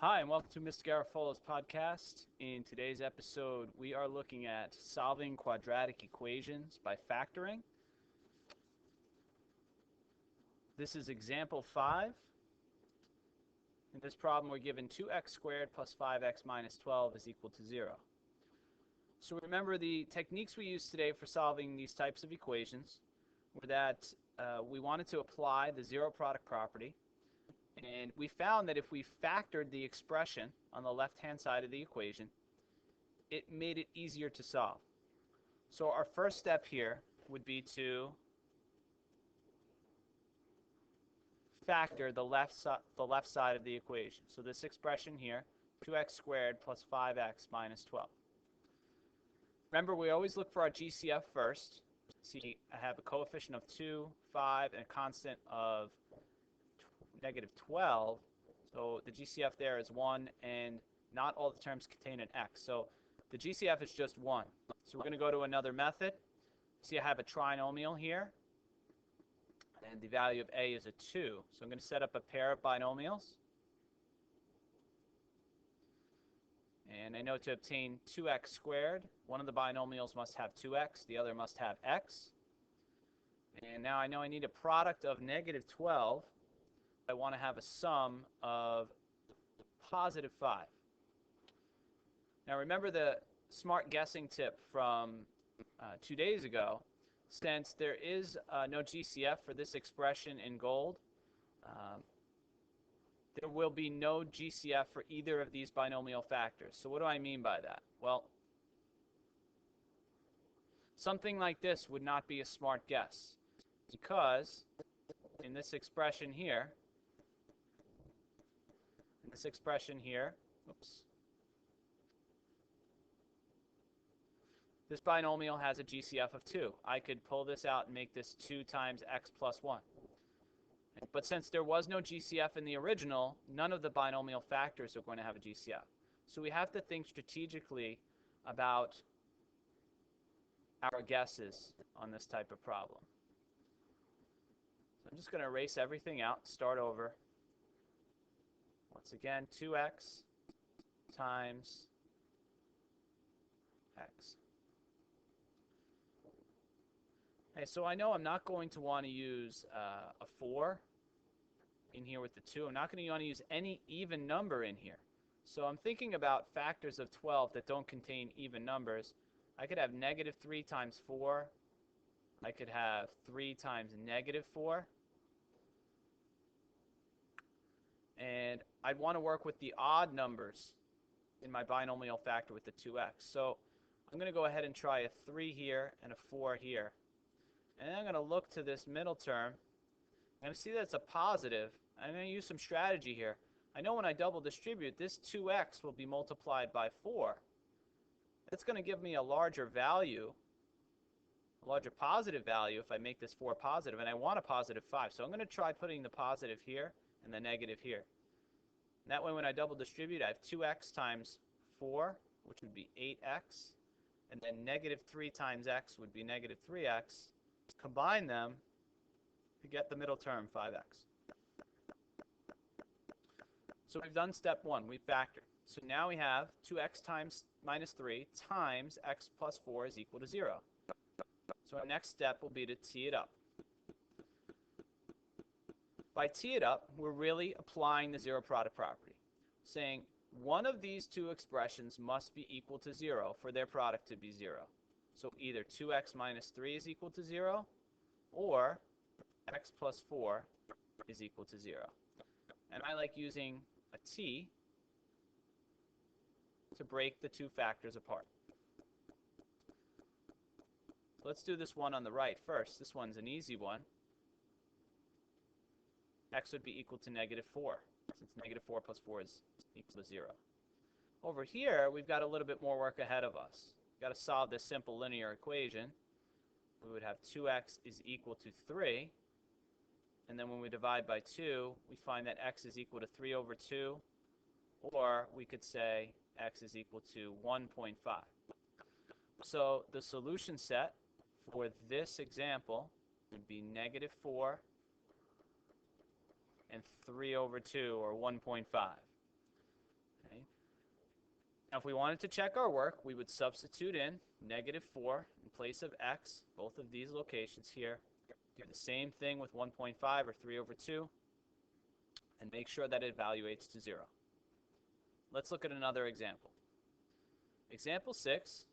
Hi, and welcome to Mr. Garofalo's podcast. In today's episode, we are looking at solving quadratic equations by factoring. This is example 5. In this problem, we're given 2x squared plus 5x minus 12 is equal to 0. So remember, the techniques we used today for solving these types of equations were that we wanted to apply the zero product property. And we found that if we factored the expression on the left-hand side of the equation, it made it easier to solve. So our first step here would be to factor the left side of the equation. So this expression here, 2x squared plus 5x minus 12. Remember, we always look for our GCF first. See, I have a coefficient of 2, 5, and a constant of negative 12. So the GCF there is 1, and not all the terms contain an x. So the GCF is just 1. So we're going to go to another method. See, I have a trinomial here, and the value of a is a 2. So I'm going to set up a pair of binomials. And I know to obtain 2x squared, one of the binomials must have 2x, the other must have x. And now I know I need a product of negative 12. I want to have a sum of positive 5. Now remember the smart guessing tip from 2 days ago. Since there is no GCF for this expression in gold, there will be no GCF for either of these binomial factors. So what do I mean by that? Well, something like this would not be a smart guess, because in this expression here, oops, this binomial has a GCF of 2. I could pull this out and make this 2 times x plus 1. But since there was no GCF in the original, none of the binomial factors are going to have a GCF. So we have to think strategically about our guesses on this type of problem. So I'm just going to erase everything out, start over. Once again, 2x times x. Okay, so I know I'm not going to want to use a 4 in here with the 2. I'm not going to want to use any even number in here. So I'm thinking about factors of 12 that don't contain even numbers. I could have negative 3 times 4. I could have 3 times negative 4. And I'd want to work with the odd numbers in my binomial factor with the 2x. So I'm going to go ahead and try a 3 here and a 4 here. And then I'm going to look to this middle term. I'm going to see that it's a positive. I'm going to use some strategy here. I know when I double distribute, this 2x will be multiplied by 4. It's going to give me a larger value, a larger positive value if I make this 4 positive, and I want a positive 5. So I'm going to try putting the positive here and the negative here. And that way when I double distribute, I have 2x times 4, which would be 8x, and then negative 3 times x would be negative 3x. Combine them to get the middle term, 5x. So we've done step 1. We've factored. So now we have 2x times minus 3 times x plus 4 is equal to 0. So our next step will be to tee it up. By tee it up, we're really applying the zero product property, saying one of these two expressions must be equal to 0 for their product to be 0. So either 2x minus 3 is equal to 0, or x plus 4 is equal to 0. And I like using a t to break the two factors apart. So let's do this one on the right first. This one's an easy one. X would be equal to negative 4, since negative 4 plus 4 is equal to 0. Over here, we've got a little bit more work ahead of us. We've got to solve this simple linear equation. We would have 2x is equal to 3. And then when we divide by 2, we find that x is equal to 3 over 2. Or we could say x is equal to 1.5. So the solution set for this example would be negative 4 and 3 over 2, or 1.5. Now, if we wanted to check our work, we would substitute in -4 in place of x, both of these locations here. Do the same thing with 1.5 or 3 over 2, and make sure that it evaluates to 0. Let's look at another example. Example 6.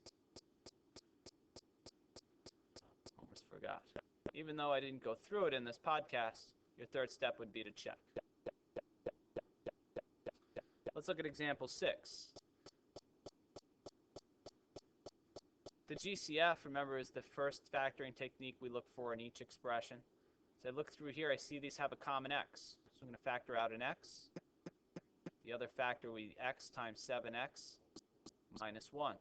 Almost forgot. Even though I didn't go through it in this podcast, your third step would be to check. Let's look at example 6. The GCF, remember, is the first factoring technique we look for in each expression. So I look through here, I see these have a common x. So I'm going to factor out an x. The other factor will be x times 7x minus 1.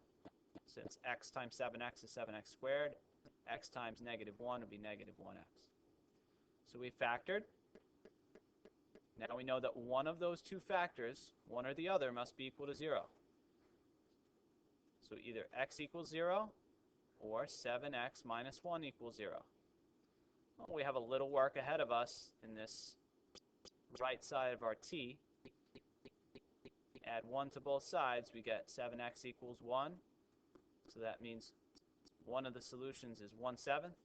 Since x times 7x is 7x squared, x times -1 would be -1x. So we factored. Now we know that one of those two factors, one or the other, must be equal to 0. So either x equals 0 or 7x minus 1 equals 0. Well, we have a little work ahead of us in this right side of our t. Add 1 to both sides, we get 7x equals 1. So that means one of the solutions is 1/7.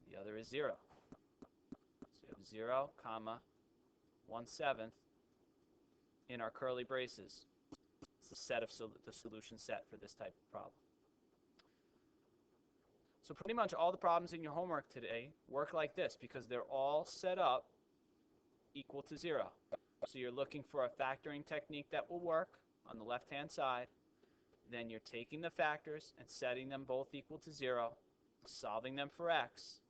The other is 0. So we have 0, comma, 1/7 in our curly braces. It's the set of the solution set for this type of problem. So pretty much all the problems in your homework today work like this because they're all set up equal to 0. So you're looking for a factoring technique that will work on the left-hand side. Then you're taking the factors and setting them both equal to 0, solving them for x,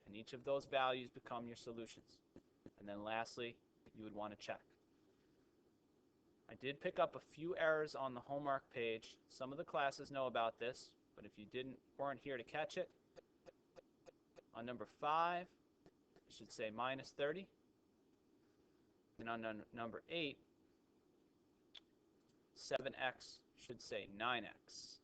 and each of those values become your solutions. And then lastly, you would want to check. I did pick up a few errors on the homework page. Some of the classes know about this, but if you weren't here to catch it, on number 5, it should say -30. And on number 8, 7x should say 9x.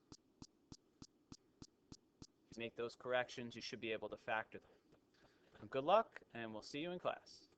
If you make those corrections, you should be able to factor them. Good luck, and we'll see you in class.